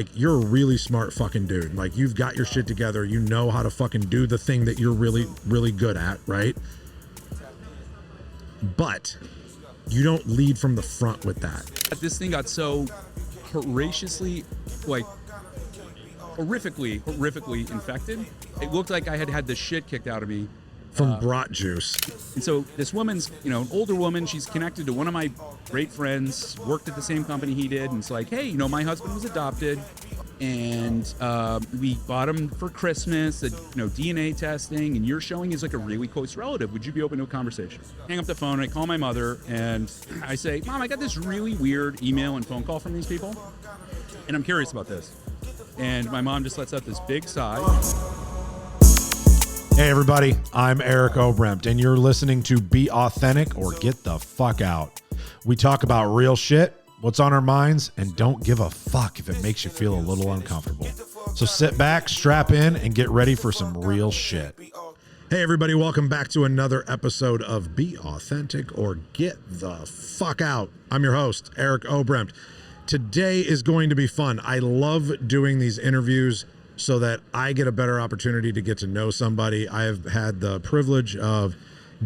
Like, you're a really smart fucking dude. Like, you've got your shit together. You know how to fucking do the thing that you're really, really good at, right? But you don't lead from the front with that. This thing got so horrifically infected. It looked like I had had the shit kicked out of me. From brat juice. And so this woman's, an older woman, she's connected to one of my great friends, worked at the same company he did. And it's like, hey, my husband was adopted and we bought him for Christmas, DNA testing, and you're showing he's like a really close relative. Would you be open to a conversation? Hang up the phone, and I call my mother and I say, Mom, I got this really weird email and phone call from these people. And I'm curious about this. And my mom just lets out this big sigh. Hey everybody, I'm Eric Obrempt, and you're listening to Be Authentic or Get the Fuck Out. We talk about real shit, what's on our minds, and don't give a fuck if it makes you feel a little uncomfortable. So sit back, strap in, and get ready for some real shit. Hey everybody, welcome back to another episode of Be Authentic or Get the Fuck Out. I'm your host, Eric Obrempt. Today is going to be fun. I love doing these interviews so that I get a better opportunity to get to know somebody. I have had the privilege of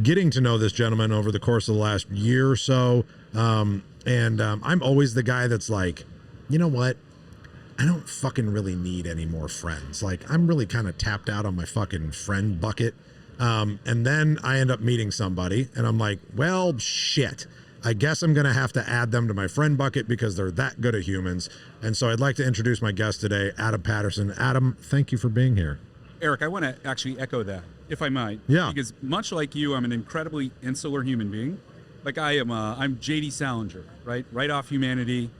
getting to know this gentleman over the course of the last year or so. I'm always the guy that's like, you know what? I don't fucking really need any more friends. Like, I'm really kind of tapped out on my fucking friend bucket. And then I end up meeting somebody and I'm like, well, shit. I guess I'm going to have to add them to my friend bucket because they're that good at humans. And so I'd like to introduce my guest today, Adam Patterson. Adam, thank you for being here. Eric, I want to actually echo that, if I might. Yeah. Because much like you, I'm an incredibly insular human being. Like I'm J.D. Salinger, right? Right off humanity,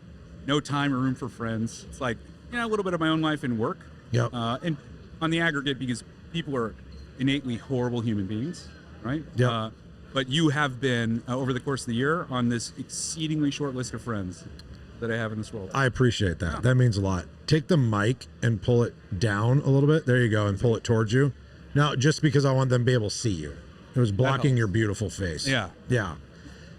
no time or room for friends. It's like, a little bit of my own life and work. Yep. And on the aggregate, because people are innately horrible human beings, right? Yep. But you have been, over the course of the year, on this exceedingly short list of friends that I have in this world. I appreciate that. Yeah. That means a lot. Take the mic and pull it down a little bit. There you go. And pull it towards you. Now, just because I want them to be able to see you. It was blocking your beautiful face. Yeah. Yeah.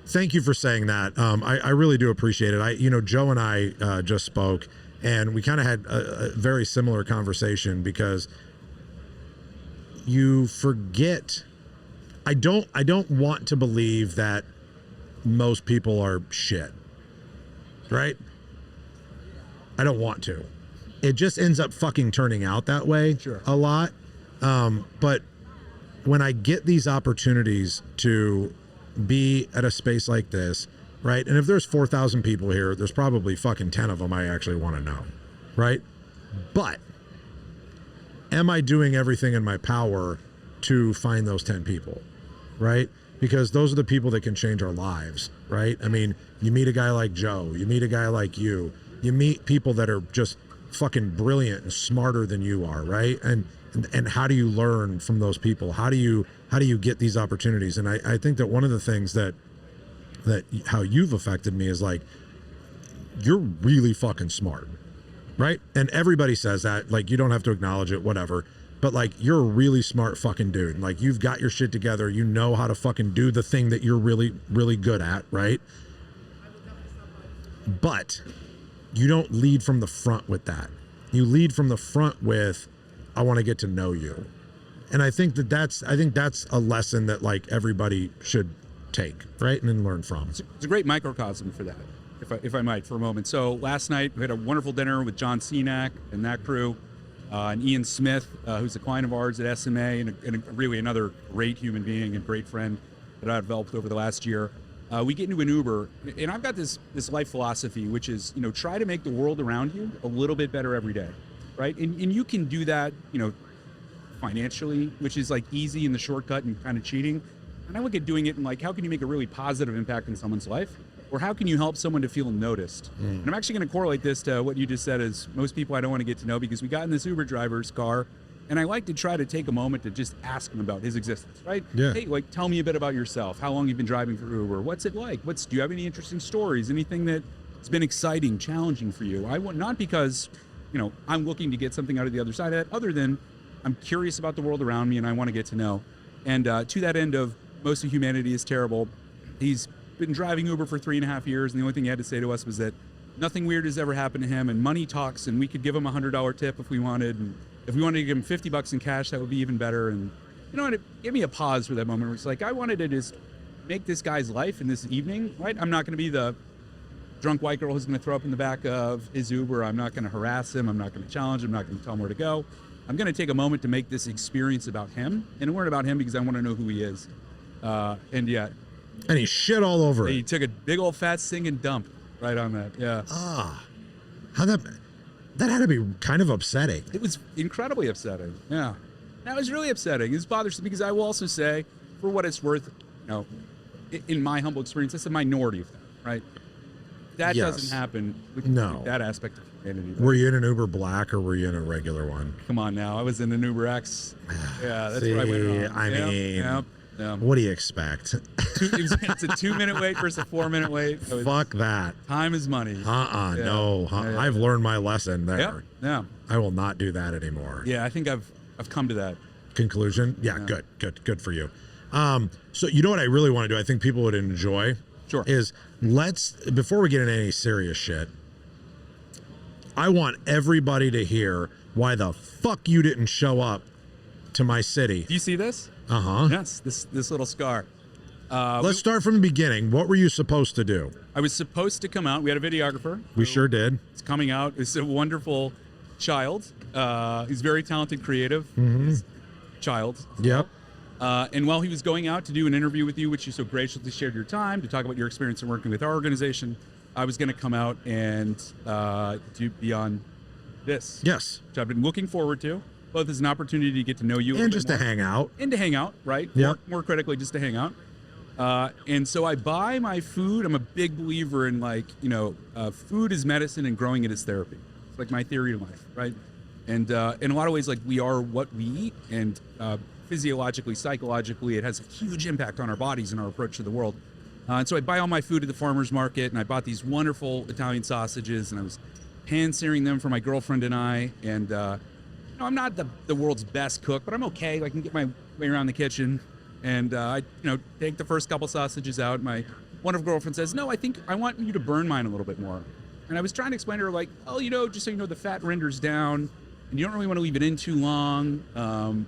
Thank you for saying that. I really do appreciate it. Joe and I just spoke, and we kind of had a very similar conversation because you forget. I don't want to believe that most people are shit, right? I don't want to. It just ends up fucking turning out that way. Sure. A lot. But when I get these opportunities to be at a space like this, right? And if there's 4,000 people here, there's probably fucking 10 of them I actually want to know, right? But am I doing everything in my power to find those 10 people? Right? Because those are the people that can change our lives, right? I mean, you meet a guy like Joe, you meet a guy like you meet people that are just fucking brilliant and smarter than you are, right? And how do you learn from those people? How do you get these opportunities? And I think that one of the things that how you've affected me is like, you're really fucking smart, right? And everybody says that, like, you don't have to acknowledge it, whatever. But like, you're a really smart fucking dude. Like, you've got your shit together. You know how to fucking do the thing that you're really, really good at, right? But you don't lead from the front with that. You lead from the front with, I want to get to know you. And I think that's a lesson that like everybody should take, right? And then learn from. It's a great microcosm for that, if I might, for a moment. So last night we had a wonderful dinner with John Cenac and that crew. And Ian Smith, who's a client of ours at SMA and really another great human being and great friend that I developed over the last year. We get into an Uber, and I've got this life philosophy, which is, try to make the world around you a little bit better every day, right? And you can do that, financially, which is like easy and the shortcut and kind of cheating. And I look at doing it and like, how can you make a really positive impact in someone's life? Or how can you help someone to feel noticed? And I'm actually going to correlate this to what you just said is most people I don't want to get to know because we got in this Uber driver's car and I like to try to take a moment to just ask him about his existence, right? Yeah. Hey, like, tell me a bit about yourself. How long you've been driving for Uber? What's it like? Do you have any interesting stories? Anything that's been exciting, challenging for you? I want, not because, I'm looking to get something out of the other side of that, other than I'm curious about the world around me and I want to get to know. And to that end of most of humanity is terrible, he's been driving Uber for 3.5 years, and the only thing he had to say to us was that nothing weird has ever happened to him, and money talks, and we could give him $100 tip if we wanted, and if we wanted to give him $50 in cash, that would be even better. And you know, and it gave me a pause for that moment where it's like, I wanted to just make this guy's life in this evening, right? I'm not going to be the drunk white girl who's going to throw up in the back of his Uber. I'm not going to harass him. I'm not going to challenge him. I'm not going to tell him where to go. I'm going to take a moment to make this experience about him, and it weren't about him because I want to know who he is. And yet, And he shit all over he it. took a big old fat singing dump right on that. Yeah. How that had to be kind of upsetting. It was incredibly upsetting. Yeah. That was really upsetting. It's bothersome because I will also say, for what it's worth, you know, in my humble experience, that's a minority of them, right? That Yes. doesn't happen with that aspect of humanity. Were you in an Uber Black or were you in a regular one? Come on now. I was in an Uber X. Yeah, that's See, what I went on. I Yep, mean, yep. what do you expect? It's a 2-minute wait versus a 4-minute wait. Fuck that. Time is money. Yeah. No. Yeah. I've learned my lesson there. Yep. Yeah. I will not do that anymore. Yeah, I think I've come to that. Conclusion? Yeah, good for you. So you know what I really want to do? I think people would enjoy. Sure. Is before we get into any serious shit, I want everybody to hear why the fuck you didn't show up to my city. Do you see this? Uh-huh. Yes, this little scar. Let's start from the beginning. What were you supposed to do? I was supposed to come out. We had a videographer. We sure did. It's coming out. It's a wonderful child. He's very talented, creative. Child. Yep. And while he was going out to do an interview with you, which you so graciously shared your time to talk about your experience in working with our organization, I was going to come out and do Beyond This. Yes. Which I've been looking forward to, both as an opportunity to get to know you. And just to hang out. And to hang out, right? Yep. More critically, just to hang out. And so I buy my food. I'm a big believer in food is medicine and growing it is therapy. It's like my theory of life, right? And in a lot of ways, like we are what we eat, and physiologically, psychologically, it has a huge impact on our bodies and our approach to the world. And so I buy all my food at the farmer's market, and I bought these wonderful Italian sausages, and I was hand-searing them for my girlfriend and I. And I'm not the world's best cook, but I'm okay. I can get my way around the kitchen. And I take the first couple sausages out. My wonderful girlfriend says, "No, I think I want you to burn mine a little bit more." And I was trying to explain to her, like, "Oh, just so you know, the fat renders down, and you don't really want to leave it in too long.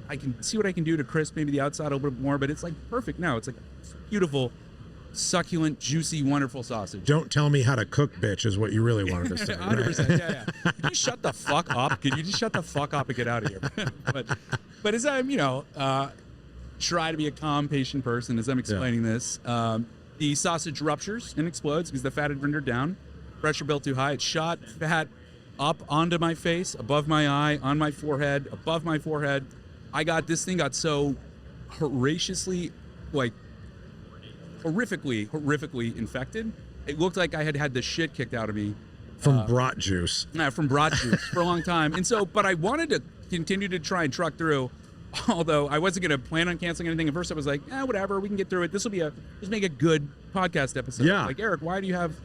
I can see what I can do to crisp maybe the outside a little bit more, but it's like perfect now. It's like beautiful, succulent, juicy, wonderful sausage." Don't tell me how to cook, bitch, is what you really wanted to say. 100%. Yeah. Could you shut the fuck up? Could you just shut the fuck up and get out of here? but as I'm, try to be a calm, patient person as I'm explaining this, the sausage ruptures and explodes because the fat had rendered down. Pressure built too high. It shot fat up onto my face, above my eye, on my forehead, above my forehead. This thing got so horrifically infected. It looked like I had the shit kicked out of me. From brat juice. From brat juice for a long time. And so, but I wanted to continue to try and truck through, although I wasn't going to plan on canceling anything. At first I was like, whatever, we can get through it. Just make a good podcast episode. Yeah. Like, Eric, why do you have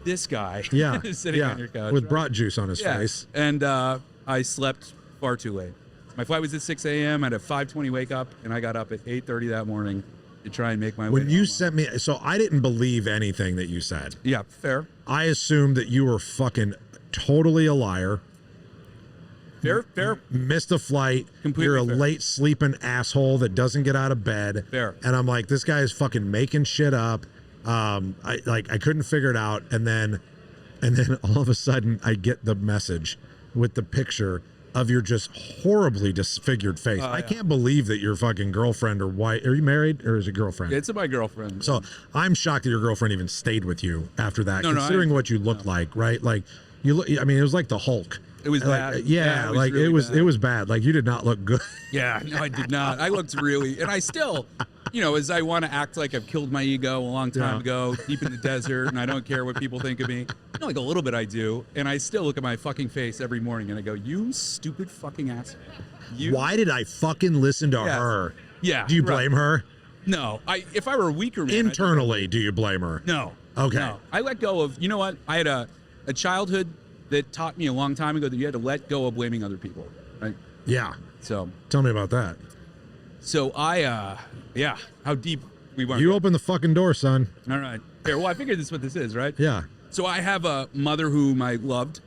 this guy sitting on your couch? With brat juice on his face. And I slept far too late. My flight was at 6 a.m. I had a 5:20 wake up, and I got up at 8:30 that morning to try and make my way. When you sent me, so I didn't believe anything that you said. Yeah, fair. I assumed that you were fucking totally a liar. Fair. Missed a flight. Completely You're a fair. late sleeping asshole that doesn't get out of bed. Fair. And I'm like, this guy is fucking making shit up. I couldn't figure it out, and then all of a sudden I get the message with the picture of your just horribly disfigured face. I can't believe that your fucking girlfriend or wife. Are you married or is it girlfriend? It's my girlfriend. So I'm shocked that your girlfriend even stayed with you after that, No, considering what you looked like, right? Like you look. I mean, it was like the Hulk. It was like, bad. Yeah, it was like really bad. it was bad. Like you did not look good. Yeah, no, I did not. I looked really, and I still, as I want to act like I've killed my ego a long time ago, deep in the desert, and I don't care what people think of me. Like a little bit I do, and I still look at my fucking face every morning and I go, "You stupid fucking asshole." Why did I fucking listen to her? Yeah. Do you blame her? No. If I were a weaker man, Internally, do you blame her? No. Okay. No. I let go of, you know what? I had a childhood that taught me a long time ago that you had to let go of blaming other people, right? Yeah. So tell me about that. So how deep we went. You open the fucking door, son. All right. Fair. Well, I figured this is what this is, right? Yeah. So I have a mother whom I loved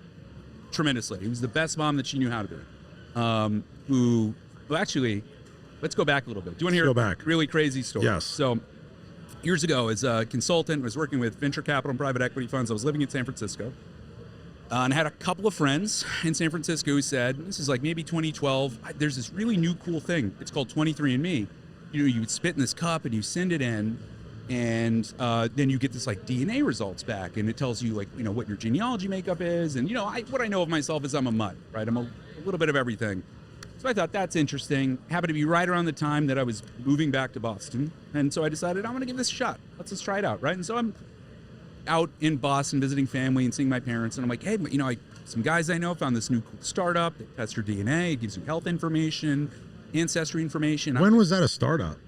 tremendously. It was the best mom that she knew how to be. Actually, let's go back a little bit. Do you want to hear a really crazy story? Yes. So years ago, as a consultant, was working with venture capital and private equity funds. I was living in San Francisco. And I had a couple of friends in San Francisco who said, this is like maybe 2012, there's this really new cool thing. It's called 23andMe. You would spit in this cup and you send it in, and then you get this like DNA results back, and it tells you like, what your genealogy makeup is. And, what I know of myself is I'm a mutt, right? I'm a little bit of everything. So I thought that's interesting. Happened to be right around the time that I was moving back to Boston. And so I decided I'm going to give this a shot. Let's just try it out, right? And so I'm out in Boston visiting family and seeing my parents. And I'm like, hey, some guys I know found this new cool startup. They test your DNA. It gives you health information, ancestry information. When was that a startup?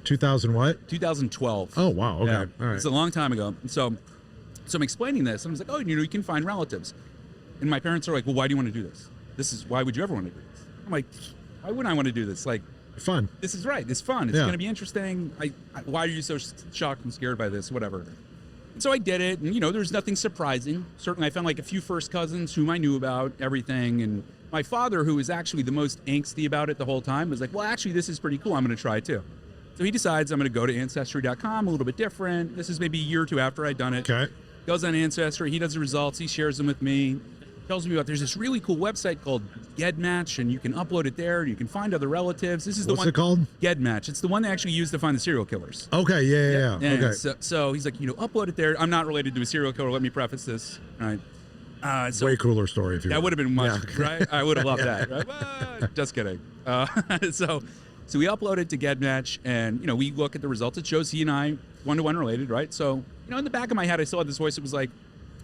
2000 what? 2012. Oh, wow. Okay. Yeah. All right. It's a long time ago. So I'm explaining this. And I was like, oh, you can find relatives. And my parents are like, well, why do you want to do this? Why would you ever want to do this? I'm like, why wouldn't I want to do this? Like, fun. This is right. It's fun. It's going to be interesting. Why are you so shocked and scared by this? Whatever. And so I did it. And, there's nothing surprising. Certainly, I found like a few first cousins whom I knew about everything. And my father, who was actually the most angsty about it the whole time, was like, well, actually, this is pretty cool. I'm going to try it too. So he decides I'm going to go to Ancestry.com, a little bit different. This is maybe a year or two after I'd done it. Okay. Goes on Ancestry. He does the results. He shares them with me. Tells me about there's this really cool website called GEDmatch, and you can upload it there. And you can find other relatives. This is the one. What's it called? GEDmatch. It's the one they actually use to find the serial killers. Okay, yeah. Okay. So he's like, upload it there. I'm not related to a serial killer. Let me preface this. All right. Way cooler story if you. That would have been much, right? I would have loved that. Right? But, just kidding. So we upload it to GEDmatch, and we look at the results. It shows he and I one-to-one related, right? So in the back of my head, I still had this voice that was like,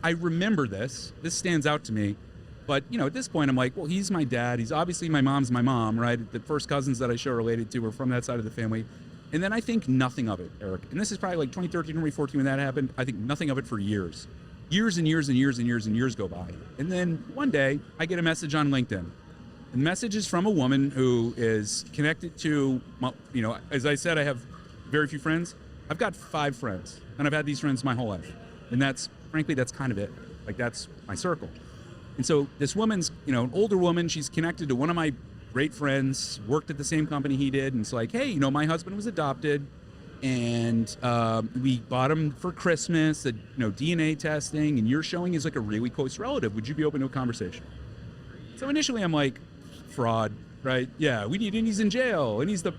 I remember this. This stands out to me. But, at this point, I'm like, well, he's my dad. He's obviously my mom's my mom, right? The first cousins that I show related to were from that side of the family. And then I think nothing of it, Eric. And this is probably like 2013, 2014 when that happened. I think nothing of it for years. Years and years and years and years and years go by. And then one day, I get a message on LinkedIn. The message is from a woman who is connected to, as I said, I have very few friends. I've got 5 friends, and I've had these friends my whole life. And frankly, that's kind of it. Like, that's my circle. And so this woman's, an older woman, she's connected to one of my great friends, worked at the same company he did. And it's like, hey, my husband was adopted, and we bought him for Christmas, DNA testing, and you're showing he's like a really close relative. Would you be open to a conversation? So initially I'm like, fraud, right? Yeah, and he's in jail, and he's the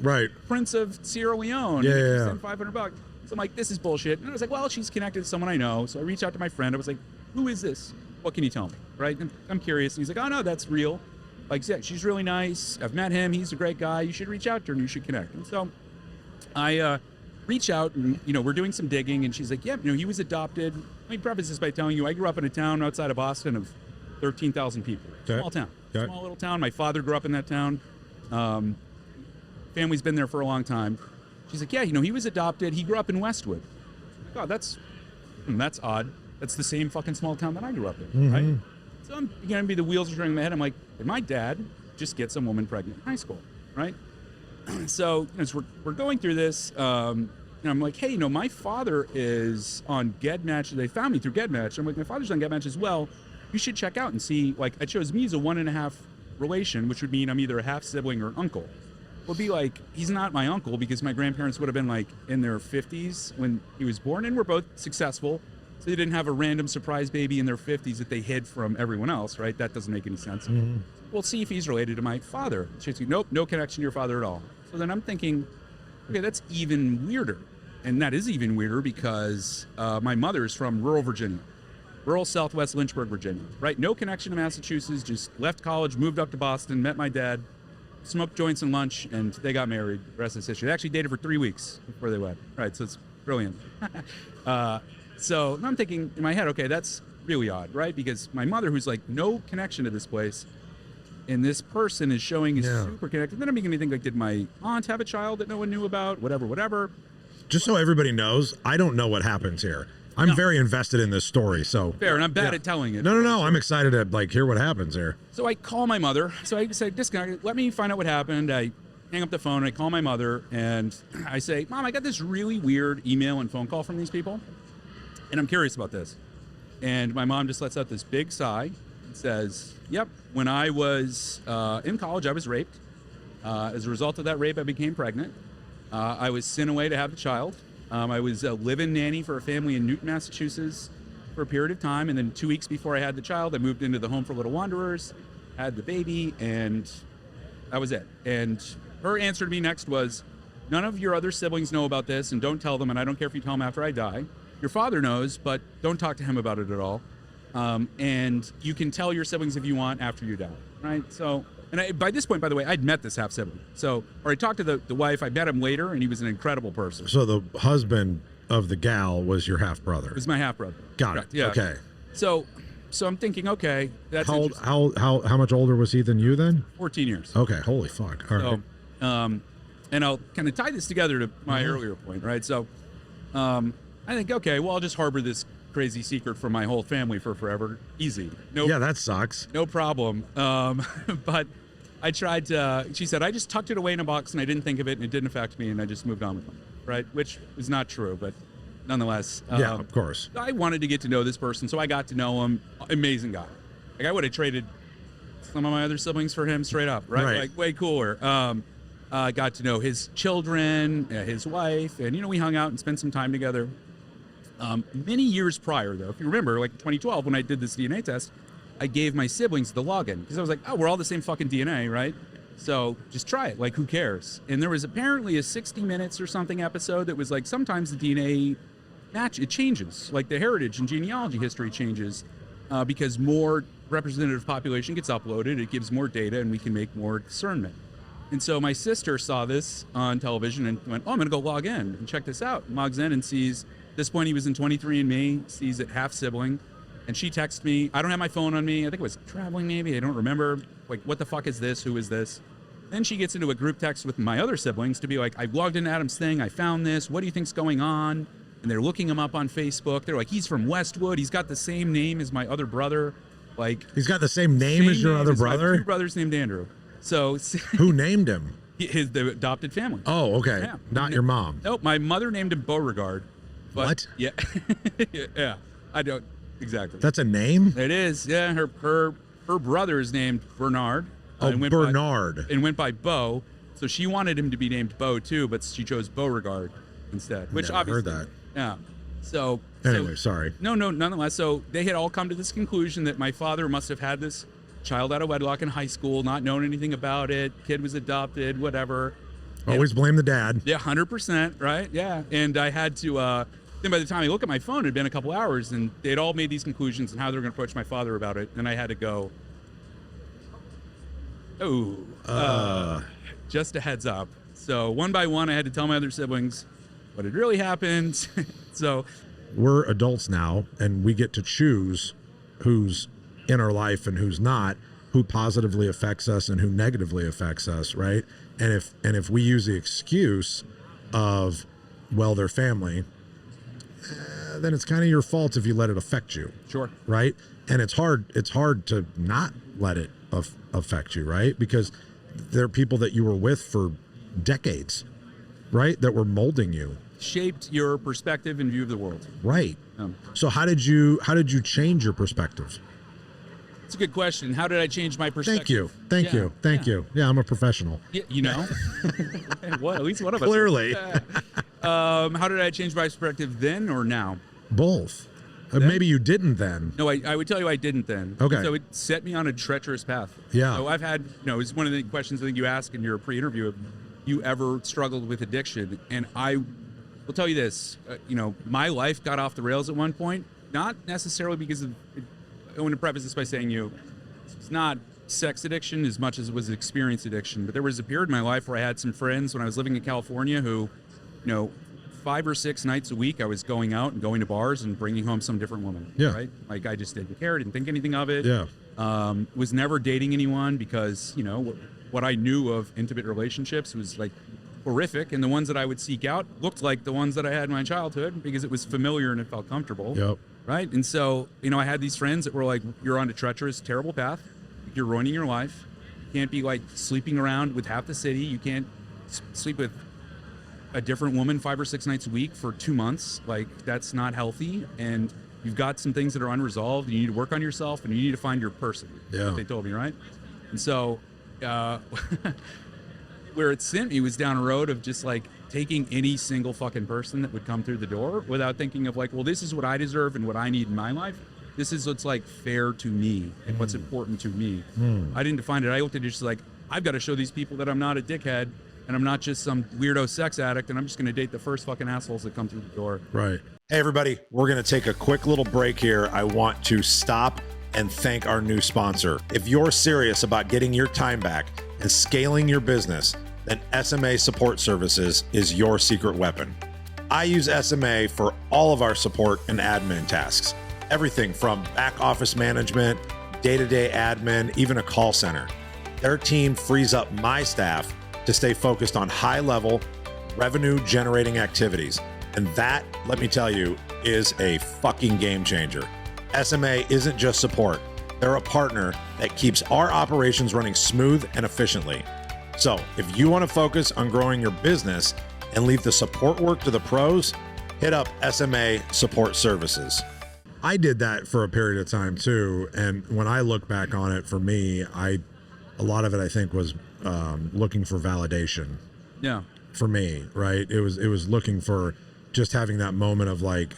right. Prince of Sierra Leone. Yeah. Send $500. So I'm like, this is bullshit. And I was like, well, she's connected to someone I know. So I reached out to my friend. I was like, who is this? What can you tell me? Right? And I'm curious. And he's like, oh no, that's real. Like, yeah, she's really nice. I've met him. He's a great guy. You should reach out to her and you should connect. And so I reach out, and we're doing some digging, and she's like, yeah, he was adopted. Let me preface this by telling you, I grew up in a town outside of Boston of 13,000 people. Okay. Small town. Okay. Small little town. My father grew up in that town. Family's been there for a long time. She's like, yeah, he was adopted. He grew up in Westwood. Oh, that's odd. That's the same fucking small town that I grew up in, right? So I'm beginning to be the wheels are turning in my head. I'm like, did my dad just get some woman pregnant in high school, right? So as we're going through this, and I'm like, hey, my father is on GEDmatch. They found me through GEDmatch. I'm like, my father's on GEDmatch as well. You should check out and see. Like, it shows me as a 1.5 relation, which would mean I'm either a half sibling or an uncle. Would be like, he's not my uncle because my grandparents would have been like in their 50s when he was born, and we're both successful. So they didn't have a random surprise baby in their 50s that they hid from everyone else, right? That doesn't make any sense. We'll see if he's related to my father. She's like, nope, no connection to your father at all. So then I'm thinking, okay, that's even weirder. And that is even weirder because my mother is from rural Virginia, rural Southwest Lynchburg, Virginia, right? No connection to Massachusetts, just left college, moved up to Boston, met my dad, smoked joints and lunch, and they got married. The rest is history. They actually dated for 3 weeks before they wed. Right, so it's brilliant. So I'm thinking in my head, okay, that's really odd, right? Because my mother, who's like no connection to this place, and this person is showing is super connected. Then I'm beginning to think, like, did my aunt have a child that no one knew about? Whatever. Just so everybody knows, I don't know what happens here. I'm very invested in this story, so. Fair, and I'm bad at telling it. No. I'm excited to hear what happens here. So I call my mother. So I say, disconnect. Let me find out what happened. I hang up the phone. I call my mother, and I say, Mom, I got this really weird email and phone call from these people. And I'm curious about this. And my mom just lets out this big sigh and says, yep, when I was in college, I was raped. As a result of that rape, I became pregnant. I was sent away to have the child. I was a live-in nanny for a family in Newton, Massachusetts for a period of time. And then 2 weeks before I had the child, I moved into the Home for Little Wanderers, had the baby, and that was it. And her answer to me next was, none of your other siblings know about this, and don't tell them, and I don't care if you tell them after I die. Your father knows, but don't talk to him about it at all. And you can tell your siblings if you want after you die, right? So, and by this point, by the way, I'd met this half sibling. So, or I talked to the wife. I met him later, and he was an incredible person. So the husband of the gal was your half brother. It was my half brother. Got it. Yeah. Okay. So I'm thinking, okay, that's how much older was he than you then? 14 years. Okay. Holy fuck. All right. And I'll kind of tie this together to my earlier point, right? So, I think, okay, well, I'll just harbor this crazy secret from my whole family for forever. Easy. Yeah, that sucks. No problem. But I tried to, she said, I just tucked it away in a box and I didn't think of it and it didn't affect me and I just moved on with it, right? Which is not true, but nonetheless. Yeah, of course. I wanted to get to know this person, so I got to know him. Amazing guy. Like, I would have traded some of my other siblings for him straight up, right? Like, way cooler. I got to know his children, his wife, and, we hung out and spent some time together. Many years prior, though, if you remember, like 2012, when I did this DNA test, I gave my siblings the login because I was like, oh, we're all the same fucking DNA, right? So just try it. Like, who cares? And there was apparently a 60 Minutes or something episode that was like, sometimes the DNA match, it changes. Like, the heritage and genealogy history changes because more representative population gets uploaded. It gives more data and we can make more discernment. And so my sister saw this on television and went, oh, I'm going to go log in and check this out. Logs in and sees, at this point he was in 23andMe, sees it half sibling. And she texts me, I don't have my phone on me. I think it was traveling maybe, I don't remember. Like, what the fuck is this? Who is this? Then she gets into a group text with my other siblings to be like, I logged into Adam's thing, I found this, what do you think's going on? And they're looking him up on Facebook. They're like, he's from Westwood, he's got the same name as my other brother. Like, he's got the same name as your other brother? I have two brothers named Andrew. So who named him? The adopted family. Oh, okay. Yeah. Not your mom. Nope. My mother named him Beauregard. What? Yeah. Yeah. I don't exactly. That's a name? It is. Yeah. Her brother is named Bernard. Oh, Bernard. And went by Beau. So she wanted him to be named Beau too, but she chose Beauregard instead. Which Never obviously heard that. Yeah. So anyway, sorry. No, nonetheless. So they had all come to this conclusion that my father must have had this child out of wedlock in high school, not known anything about it. Kid was adopted, whatever. Always blame the dad. Yeah, 100%, right? Yeah. And I had to, then by the time I look at my phone, it had been a couple hours, and they'd all made these conclusions and how they were going to approach my father about it. And I had to go, just a heads up. So one by one, I had to tell my other siblings what had really happened. So we're adults now, and we get to choose who's in our life and who's not, who positively affects us and who negatively affects us, right? And if we use the excuse of, well, they're family, then it's kind of your fault if you let it affect you. Sure. Right? And it's hard to not let it affect you, right? Because they're people that you were with for decades, right? That were molding you. Shaped your perspective and view of the world. Right. So how did you change your perspective? It's a good question. How did I change my perspective? Thank you. Yeah, I'm a professional. Yeah, What? At least one of us. Clearly. How did I change my perspective then or now? Both. Maybe you didn't then. No, I would tell you I didn't then. Okay. So it set me on a treacherous path. Yeah. So I've had, it's one of the questions I think you asked in your pre-interview, if you ever struggled with addiction. And I will tell you this, my life got off the rails at one point, not necessarily because of, I want to preface this by saying it's not sex addiction as much as it was experience addiction. But there was a period in my life where I had some friends when I was living in California who, 5 or 6 nights a week I was going out and going to bars and bringing home some different woman. Yeah. Right? Like, I just didn't care, didn't think anything of it. Yeah. Was never dating anyone because, what I knew of intimate relationships was like horrific. And the ones that I would seek out looked like the ones that I had in my childhood because it was familiar and it felt comfortable. Yep. Right. And so, I had these friends that were like, you're on a treacherous, terrible path. You're ruining your life. You can't be like sleeping around with half the city. You can't sleep with a different woman 5 or 6 nights a week for 2 months, like that's not healthy. And you've got some things that are unresolved, and you need to work on yourself, and you need to find your person. Yeah. They told me, right? And so where it sent me was down a road of just like taking any single fucking person that would come through the door without thinking of like, well, this is what I deserve and what I need in my life. This is what's like fair to me and what's important to me. I didn't define it. I looked at it just like, I've got to show these people that I'm not a dickhead and I'm not just some weirdo sex addict, and I'm just going to date the first fucking assholes that come through the door. Right. Hey, everybody, we're going to take a quick little break here. I want to stop and thank our new sponsor. If you're serious about getting your time back and scaling your business, then SMA Support Services is your secret weapon. I use SMA for all of our support and admin tasks. Everything from back office management, day-to-day admin, even a call center. Their team frees up my staff to stay focused on high-level, revenue-generating activities. And that, let me tell you, is a fucking game changer. SMA isn't just support. They're a partner that keeps our operations running smooth and efficiently. So if you want to focus on growing your business and leave the support work to the pros, hit up SMA Support Services. I did that for a period of time too. And when I look back on it, for me, a lot of it, I think, was looking for validation. Yeah. For me, right? It was looking for just having that moment of like,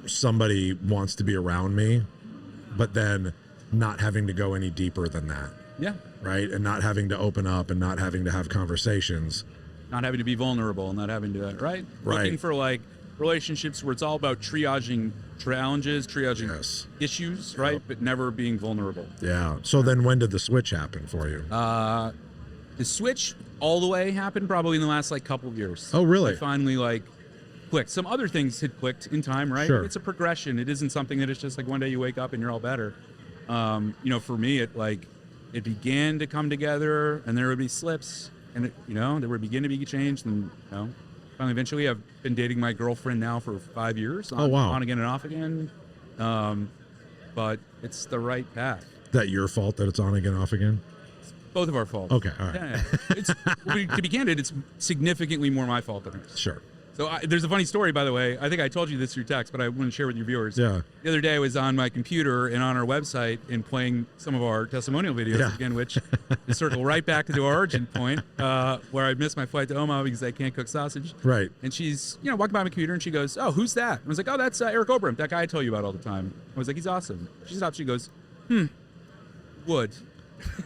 somebody wants to be around me, but then not having to go any deeper than that. Yeah. Right. And not having to open up and not having to have conversations. Not having to be vulnerable, not having to, right? Right. Looking for like relationships where it's all about triaging challenges, triaging issues, right? Yep. But never being vulnerable. Yeah. So then when did the switch happen for you? The switch all the way happened probably in the last like couple of years. Oh, really? I finally like clicked. Some other things had clicked in time, right? Sure. It's a progression. It isn't something that it's just like one day you wake up and you're all better. For me, it began to come together, and there would be slips, and there would begin to be change, and finally, eventually, I've been dating my girlfriend now for 5 years. Oh, wow. On again and off again, but it's the right path. That your fault that it's on again, off again? Both of our faults. Okay, all right. Yeah. To be candid, it's significantly more my fault than hers. Sure. So there's a funny story, by the way. I think I told you this through text, but I want to share with your viewers. Yeah. The other day I was on my computer and on our website and playing some of our testimonial videos again, which is circle right back to the origin point where I missed my flight to Omaha because I can't cook sausage. Right. And she's, walking by my computer and she goes, "Oh, who's that?" I was like, "Oh, that's Eric Obram, that guy I tell you about all the time." I was like, "He's awesome." She stops. She goes, "Would."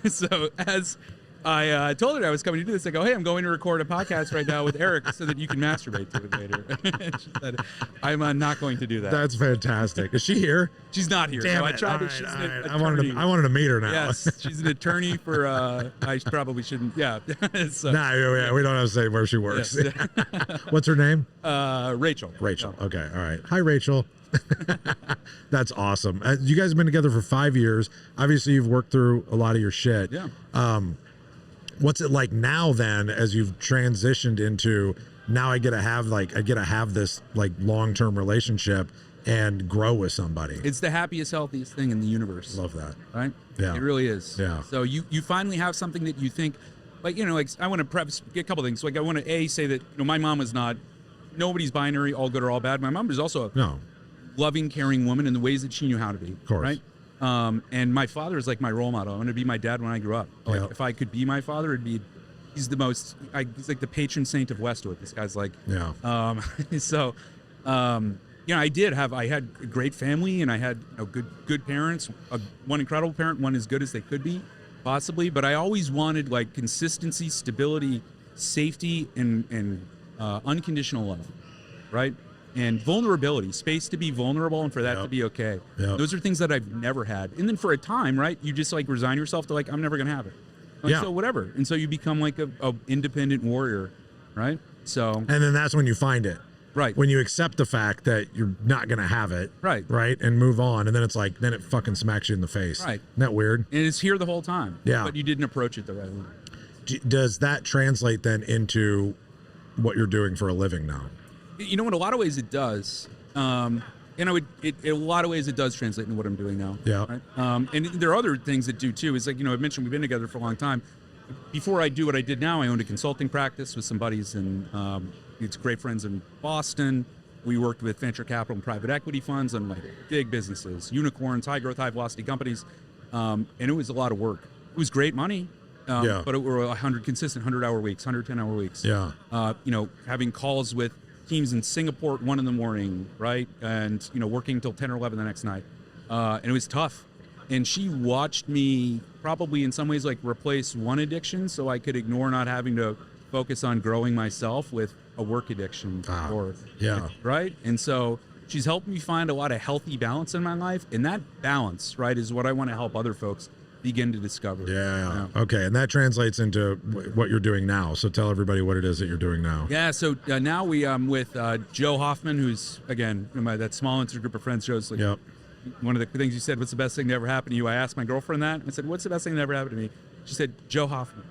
So as I told her I was coming to do this. I go, "Hey, I'm going to record a podcast right now with Eric so that you can masturbate to it later." And she said, "I'm not going to do that." That's fantastic. Is she here? She's not here. Damn so it. I tried to. All She's right, an all right. attorney. I wanted to meet her now. Yes, she's an attorney for. I probably shouldn't. Yeah. So, Nah, we don't have to say where she works. Yes. What's her name? Rachel. Rachel. Yeah. Okay. All right. Hi, Rachel. That's awesome. You guys have been together for 5 years. Obviously, you've worked through a lot of your shit. Yeah. What's it like now then, as you've transitioned into now I get to have this like long-term relationship and grow with somebody? It's the happiest, healthiest thing in the universe. Love that. Right? Yeah. It really is. Yeah. So you finally have something that you think, like I want to preface a couple things. Like I want to say that my mom was not, nobody's binary, all good or all bad. My mom was also a loving, caring woman in the ways that she knew how to be. Of course. Right? And my father is like my role model. I'm going to be my dad when I grew up. Like if I could be my father, he's the most, he's like the patron saint of Westwood. This guy's like, I had a great family, and I had good parents, one incredible parent, one as good as they could be, possibly. But I always wanted like consistency, stability, safety, and unconditional love, right? And vulnerability, space to be vulnerable and for that to be okay. Yep. Those are things that I've never had. And then for a time, right, you just like resign yourself to like, I'm never going to have it. So whatever. And so you become like a independent warrior, right? So. And then that's when you find it. Right. When you accept the fact that you're not going to have it. Right. Right. And move on. And then it's like, then it fucking smacks you in the face. Right. Isn't that weird? And it's here the whole time. Yeah. But you didn't approach it the right way. Does that translate then into what you're doing for a living now? In a lot of ways it does. In a lot of ways it does translate into what I'm doing now. Yeah. Right? And there are other things that do too. It's like, I've mentioned we've been together for a long time. before I do what I did now, I owned a consulting practice with some buddies, and it's great friends in Boston. We worked with venture capital and private equity funds on like big businesses, unicorns, high growth, high velocity companies, and it was a lot of work. It was great money, but it were 100 consistent 100-hour weeks, 110-hour weeks. Yeah. Having calls with teams in Singapore at 1 a.m, right, and working till 10 or 11 the next night, and it was tough. And she watched me probably in some ways like replace one addiction so I could ignore not having to focus on growing myself with a work addiction. Right? And so she's helped me find a lot of healthy balance in my life. And that balance, right, is what I want to help other folks begin to discover. Yeah. Okay. And that translates into what you're doing now. So tell everybody what it is that you're doing now. Yeah. So now we with Joe Hoffman, who's, again, that small intimate group of friends shows like, Yep. One of the things you said, what's the best thing that ever happened to you? I asked my girlfriend that. I said, what's the best thing that ever happened to me? She said, Joe Hoffman.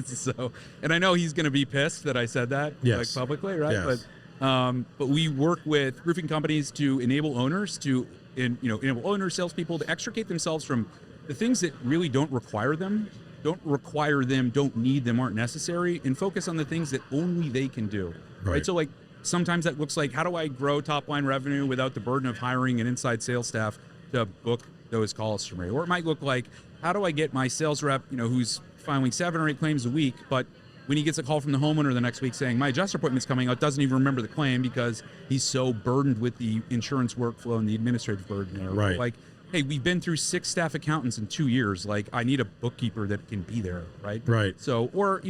So, and I know he's going to be pissed that I said that like publicly, right? Yes. But we work with roofing companies to enable owners enable owners, salespeople to extricate themselves from the things that really don't require them, don't need them, aren't necessary, and focus on the things that only they can do. Right? So like, sometimes that looks like, how do I grow top line revenue without the burden of hiring an inside sales staff to book those calls for me? Or it might look like, how do I get my sales rep, who's filing 7 or 8 claims a week, but when he gets a call from the homeowner the next week saying, my adjuster appointment's coming out, doesn't even remember the claim because he's so burdened with the insurance workflow and the administrative burden there. Right. Like, hey, we've been through 6 staff accountants in 2 years. Like, I need a bookkeeper that can be there, right? Right. So, or,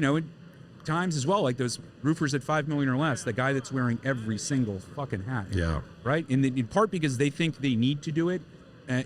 times as well, like those roofers at 5 million or less, the guy that's wearing every single fucking hat. Yeah. Right. And in part because they think they need to do it,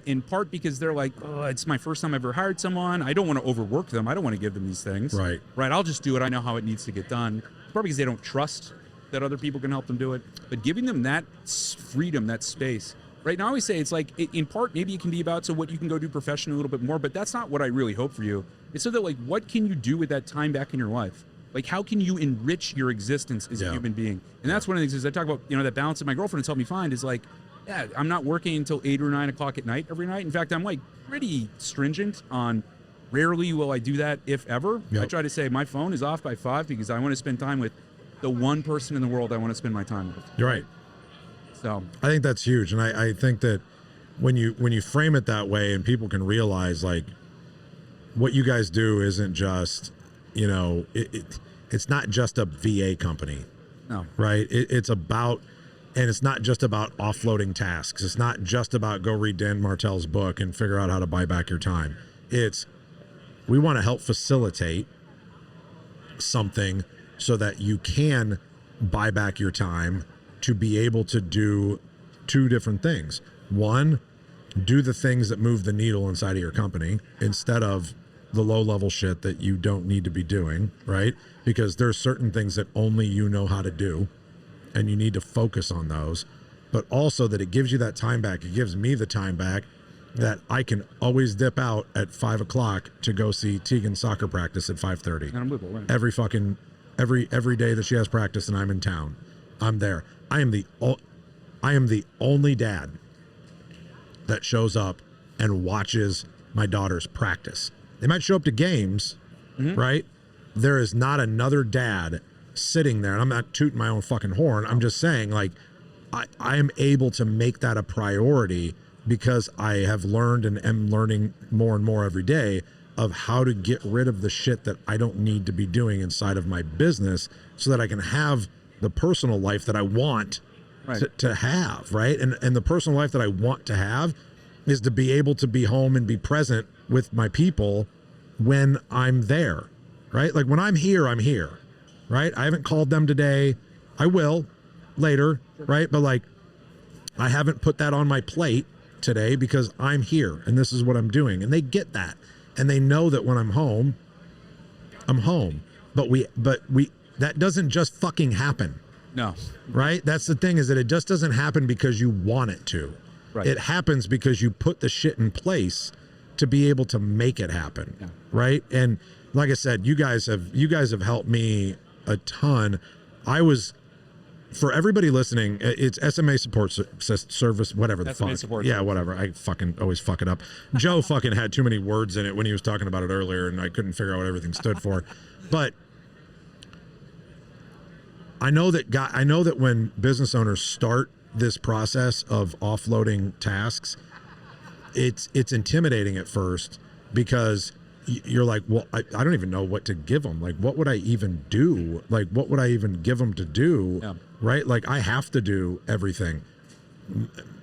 in part because they're like, oh, it's my first time I ever hired someone. I don't want to overwork them. I don't want to give them these things. Right. Right. I'll just do it. I know how it needs to get done. Probably because they don't trust that other people can help them do it. But giving them that freedom, that space. Right now, I always say it's like, in part, maybe it can be about so what you can go do professionally a little bit more, but that's not what I really hope for you. It's so that, like, what can you do with that time back in your life? Like, how can you enrich your existence as a human being? And that's one of the things is I talk about, that balance that my girlfriend has helped me find is like, yeah, I'm not working until 8 or 9 o'clock at night every night. In fact, I'm like pretty stringent on rarely will I do that, if ever. Yep. I try to say my phone is off by 5 because I want to spend time with the one person in the world I want to spend my time with. You're right. So I think that's huge. And I think that when you frame it that way and people can realize like what you guys do isn't just, it's not just a VA company. No. Right? It's about, and it's not just about offloading tasks. It's not just about go read Dan Martell's book and figure out how to buy back your time. We want to help facilitate something so that you can buy back your time to be able to do 2 different things. One, do the things that move the needle inside of your company instead of the low-level shit that you don't need to be doing, right? Because there's certain things that only you know how to do, and you need to focus on those. But also that it gives you that time back. It gives me the time back that I can always dip out at 5 o'clock to go see Tegan's soccer practice at 5:30. right? Every day that she has practice and I'm in town, I'm there. I am the only dad that shows up and watches my daughters practice. They might show up to games, right? There is not another dad sitting there, and I'm not tooting my own fucking horn. I'm just saying, like, I am able to make that a priority because I have learned and am learning more and more every day of how to get rid of the shit that I don't need to be doing inside of my business so that I can have the personal life that I want to have, right? And the personal life that I want to have is to be able to be home and be present with my people when I'm there, right? Like when I'm here, right? I haven't called them today. I will later, right? But like, I haven't put that on my plate today because I'm here and this is what I'm doing. And they get that. And they know that when I'm home, I'm home. But that doesn't just fucking happen. No. Right? That's the thing, is that it just doesn't happen because you want it to. Right. It happens because you put the shit in place to be able to make it happen. Yeah. Right? And like I said, you guys have helped me a ton. for everybody listening, it's SMA support service, whatever the SMA fuck. support Yeah, service. whatever. I fucking always fuck it up. Joe fucking had too many words in it when he was talking about it earlier, and I couldn't figure out what everything stood for. But I know that when business owners start this process of offloading tasks, it's intimidating at first because you're like, well, I don't even know what to give them. Like, what would I even do? Like, what would I even give them to do? Yeah. Right? Like, I have to do everything.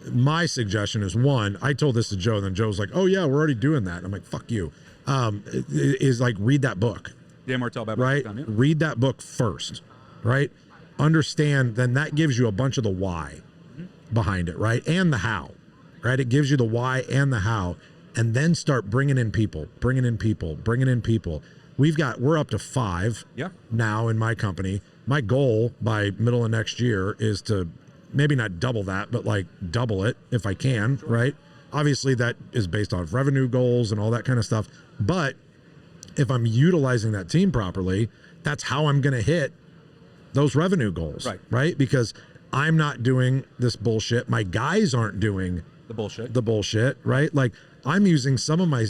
My suggestion is, one, I told this to Joe, and then Joe was like, oh yeah, we're already doing that. I'm like, fuck you. Is like, read that book. Dan Martell, Right? yeah. Read that book first. Right? Understand, then that gives you a bunch of the why behind it, right? And the how. Right? It gives you the why and the how. And then start bringing in people. We're up to 5 now in my company. My goal by middle of next year is to maybe not double that, but like double it if I can, sure. Right? Obviously that is based on revenue goals and all that kind of stuff. But if I'm utilizing that team properly, that's how I'm going to hit those revenue goals, right? Because I'm not doing this bullshit. My guys aren't doing the bullshit, right? Like, I'm using some of my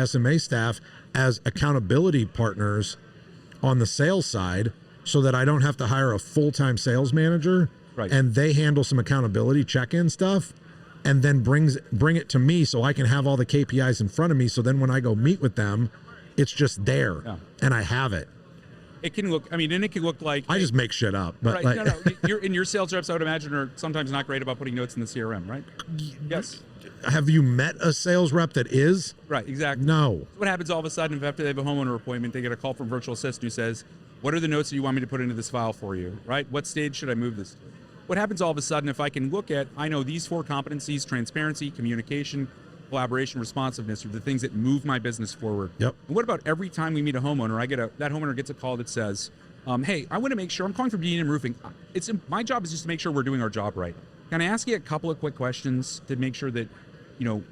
SMA staff as accountability partners on the sales side so that I don't have to hire a full-time sales manager, and they handle some accountability check-in stuff and then bring it to me so I can have all the KPIs in front of me, so then when I go meet with them, it's just there and I have it. It can look, and it can look like... I just make shit up. But right, no. Your sales reps, I would imagine, are sometimes not great about putting notes in the CRM, right? Yes. Have you met a sales rep that is? Right, exactly. No. What happens all of a sudden if after they have a homeowner appointment, they get a call from virtual assistant who says, what are the notes that you want me to put into this file for you, right? What stage should I move this to? What happens all of a sudden if I can look at, I know these 4 competencies, transparency, communication, collaboration, responsiveness, are the things that move my business forward. Yep. And what about every time we meet a homeowner, that homeowner gets a call that says, hey, I want to make sure, I'm calling for B&M Roofing. My job is just to make sure we're doing our job right. Can I ask you a couple of quick questions to make sure that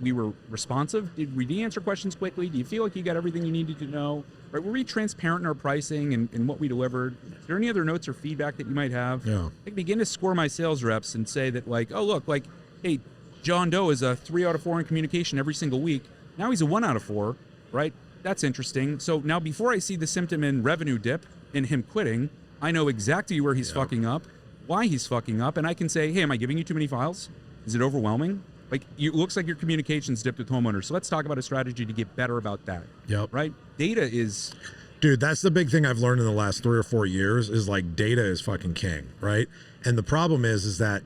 we were responsive? Did we answer questions quickly? Do you feel like you got everything you needed to know? Right? Were we transparent in our pricing and what we delivered? Is there any other notes or feedback that you might have? Yeah. I can begin to score my sales reps and say that, like, oh, look, like, hey, John Doe is a 3 out of 4 in communication every single week. Now he's a 1 out of 4, right? That's interesting. So now before I see the symptom in revenue dip in him quitting, I know exactly where he's fucking up, why he's fucking up, and I can say, hey, am I giving you too many files? Is it overwhelming? Like, it looks like your communication's dipped with homeowners. So let's talk about a strategy to get better about that. Yep. Right? Data is... Dude, that's the big thing I've learned in the last 3 or 4 years is, like, data is fucking king, right? And the problem is that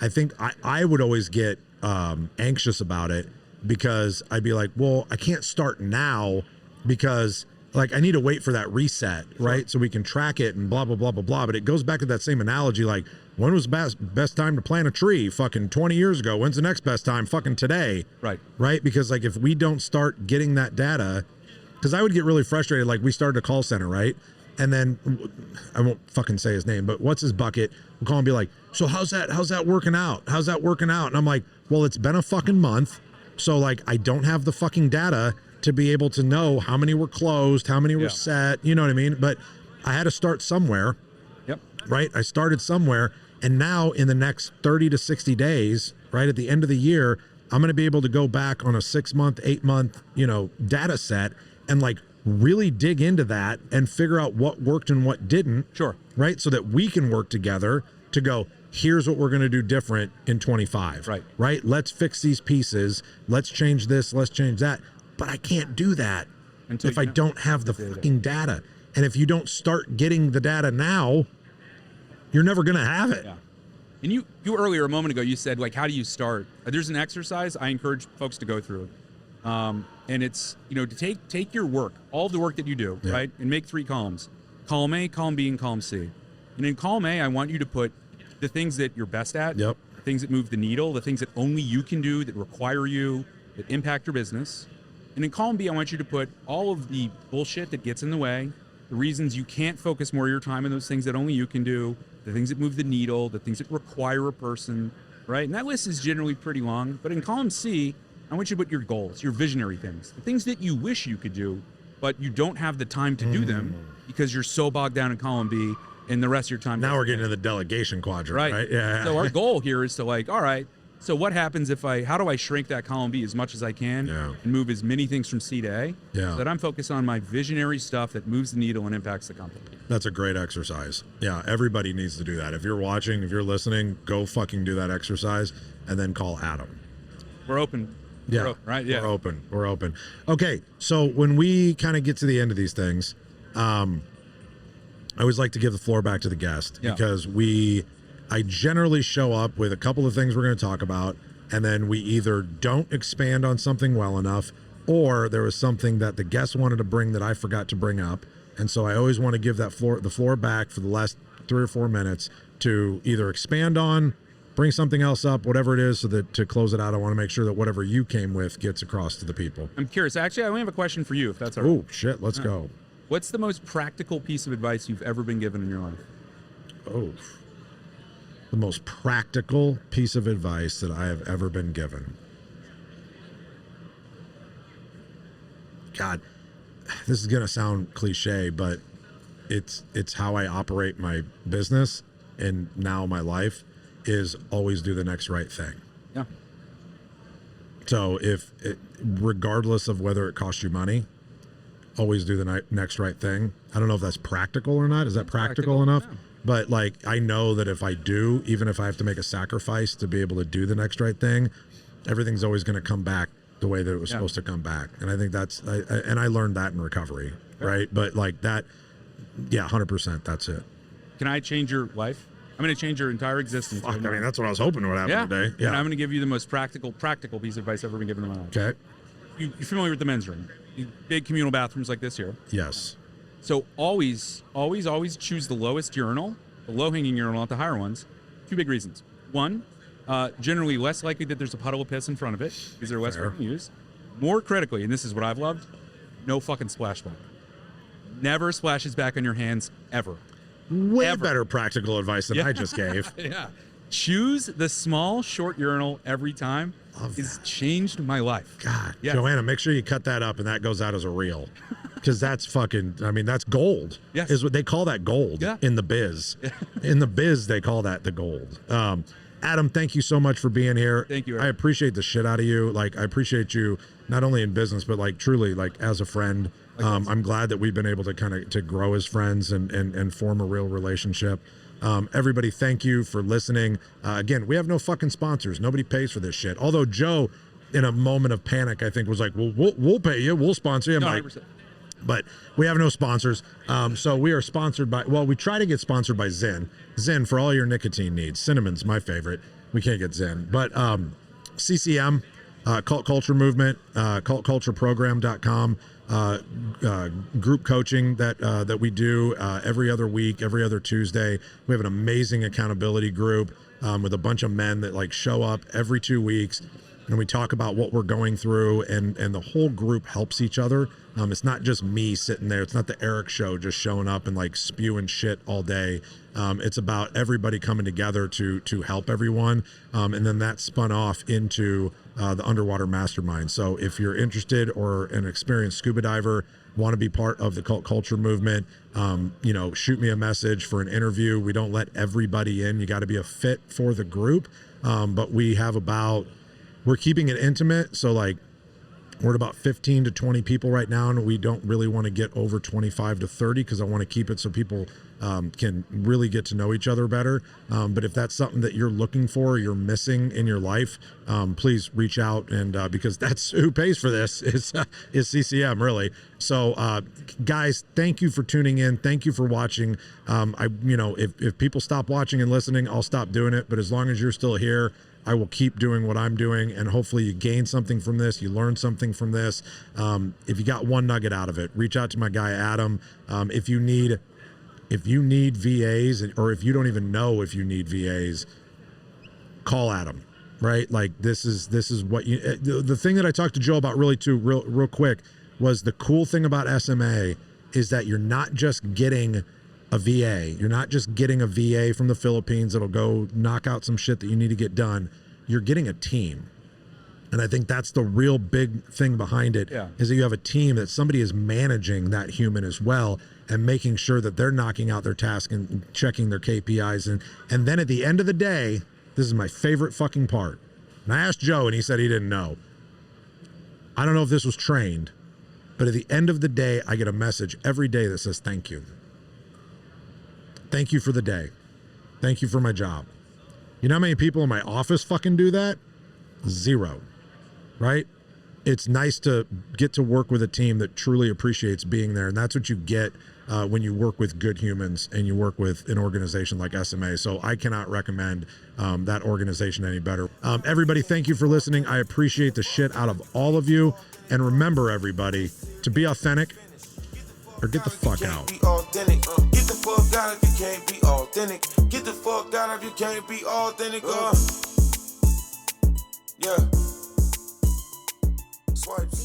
I think I would always get anxious about it because I'd be like, well, I can't start now because, like, I need to wait for that reset, right? So we can track it and blah, blah, blah, blah, blah. But it goes back to that same analogy, like, when was the best time to plant a tree? Fucking 20 years ago. When's the next best time? Fucking today. Right? Because, like, if we don't start getting that data, because I would get really frustrated. Like, we started a call center, right? And then I won't fucking say his name, but what's his bucket? We'll call and be like, so how's that working out? How's that working out? And I'm like, well, it's been a fucking month. So, like, I don't have the fucking data to be able to know how many were closed, how many were set, you know what I mean? But I had to start somewhere. Yep. Right? I started somewhere. And now in the next 30 to 60 days, right at the end of the year, I'm going to be able to go back on a 6-month, 8-month, data set and, like, really dig into that and figure out what worked and what didn't. Sure. Right? So that we can work together to go, here's what we're going to do different in 25. Right? Let's fix these pieces. Let's change this. Let's change that. But I can't do that if I don't have the fucking data. And if you don't start getting the data now, you're never going to have it. Yeah. And you earlier, a moment ago, you said, like, how do you start? There's an exercise I encourage folks to go through. And it's, to take your work, all the work that you do, right? And make 3 columns. Column A, column B, and column C. And in column A, I want you to put the things that you're best at, the things that move the needle, the things that only you can do, that require you, that impact your business. And in column B, I want you to put all of the bullshit that gets in the way, the reasons you can't focus more of your time on those things that only you can do, the things that move the needle, the things that require a person, right? And that list is generally pretty long. But in column C, I want you to put your goals, your visionary things, the things that you wish you could do, but you don't have the time to do them because you're so bogged down in column B. and the rest of your time. Now we're getting into the delegation quadrant, right? Yeah. So our goal here is to like, all right, so what happens if how do I shrink that column B as much as I can and move as many things from C to A so that I'm focused on my visionary stuff that moves the needle and impacts the company. That's a great exercise. Yeah, everybody needs to do that. If you're watching, if you're listening, go fucking do that exercise and then call Adam. We're open. Yeah, we're open, right? Yeah, we're open. Okay, so when we kind of get to the end of these things, I always like to give the floor back to the guest because I generally show up with a couple of things we're going to talk about, and then we either don't expand on something well enough, or there was something that the guest wanted to bring that I forgot to bring up, and so I always want to give the floor back for the last 3 or 4 minutes to either expand on, bring something else up, whatever it is, so that to close it out, I want to make sure that whatever you came with gets across to the people. I'm curious. Actually, I only have a question for you, if that's all right. Oh, shit. Let's go. What's the most practical piece of advice you've ever been given in your life? Oh, the most practical piece of advice that I have ever been given. God, this is going to sound cliche, but it's how I operate my business and now my life is always do the next right thing. Yeah. So regardless of whether it costs you money, always do the next right thing. I don't know if that's practical or not. Is that practical enough? Yeah. But like, I know that if I do, even if I have to make a sacrifice to be able to do the next right thing, everything's always going to come back the way that it was supposed to come back. And I think and I learned that in recovery, right? But like that, 100%, that's it. Can I change your life? I'm going to change your entire existence. Fuck, I mean, that's what I was hoping would happen today. Yeah. And I'm going to give you the most practical piece of advice I've ever been given in my life. Okay. You're familiar with the men's room? Big communal bathrooms like this here. Yes. So always choose the lowest urinal, the low-hanging urinal, not the higher ones. 2 big reasons. One, generally less likely that there's a puddle of piss in front of it because they're less frequently used. More critically, and this is what I've loved, no fucking splashback. Never splashes back on your hands, ever. Way better practical advice than I just gave. Yeah. Choose the small, short urinal every time. It's changed my life. God. Yes. Joanna, make sure you cut that up and that goes out as a reel. Because that's fucking, I mean, that's gold. Yes. Is what they call that gold in the biz. In the biz, they call that the gold. Adam, thank you so much for being here. Thank you, Eric. I appreciate the shit out of you. Like, I appreciate you not only in business, but like truly, like as a friend. I'm glad that we've been able to kind of to grow as friends and form a real relationship. Everybody, thank you for listening. Again, we have no fucking sponsors. Nobody pays for this shit. Although Joe, in a moment of panic, I think was like, well, we'll pay you. We'll sponsor you. I'm like, but we have no sponsors. So we are sponsored by, well, we try to get sponsored by Zen. Zen for all your nicotine needs. Cinnamon's my favorite. We can't get Zen. But CCM, Cult Culture Movement, cultcultureprogram.com. Group coaching that we do every other week, every other Tuesday. We have an amazing accountability group with a bunch of men that like show up every 2 weeks, and we talk about what we're going through, and the whole group helps each other. It's not just me sitting there. It's not the Eric show just showing up and like spewing shit all day. It's about everybody coming together to help everyone, and then that spun off into the Underwater Mastermind. So if you're interested or an experienced scuba diver, want to be part of the cult culture movement, shoot me a message for an interview. We don't let everybody in. You got to be a fit for the group. But we're keeping it intimate. So like, we're at about 15 to 20 people right now, and we don't really want to get over 25 to 30 because I want to keep it so people can really get to know each other better. But if that's something that you're looking for or you're missing in your life, please reach out, and because that's who pays for this is CCM, really. So guys, thank you for tuning in. Thank you for watching. If people stop watching and listening, I'll stop doing it. But as long as you're still here, I will keep doing what I'm doing, and hopefully you gain something from this. You learn something from this. If you got one nugget out of it, reach out to my guy Adam. If you need VAs, or if you don't even know if you need VAs, call Adam. Right? Like this is what you. The thing that I talked to Joe about really too, real quick, was the cool thing about SMA is that you're not just getting a VA. You're not just getting a VA from the Philippines that'll go knock out some shit that you need to get done. You're getting a team. And I think that's the real big thing behind it, is that you have a team that somebody is managing that human as well and making sure that they're knocking out their task and checking their KPIs. And then at the end of the day, this is my favorite fucking part. And I asked Joe and he said he didn't know. I don't know if this was trained, but at the end of the day, I get a message every day that says, thank you. Thank you for the day. Thank you for my job. You know how many people in my office fucking do that? 0. Right? It's nice to get to work with a team that truly appreciates being there. And that's what you get when you work with good humans and you work with an organization like SMA. So I cannot recommend that organization any better. Everybody, thank you for listening. I appreciate the shit out of all of you. And remember, everybody, to be authentic or get the fuck out. Get the fuck out if you can't be authentic. Get the fuck out if you can't be authentic. Yeah. Swipes.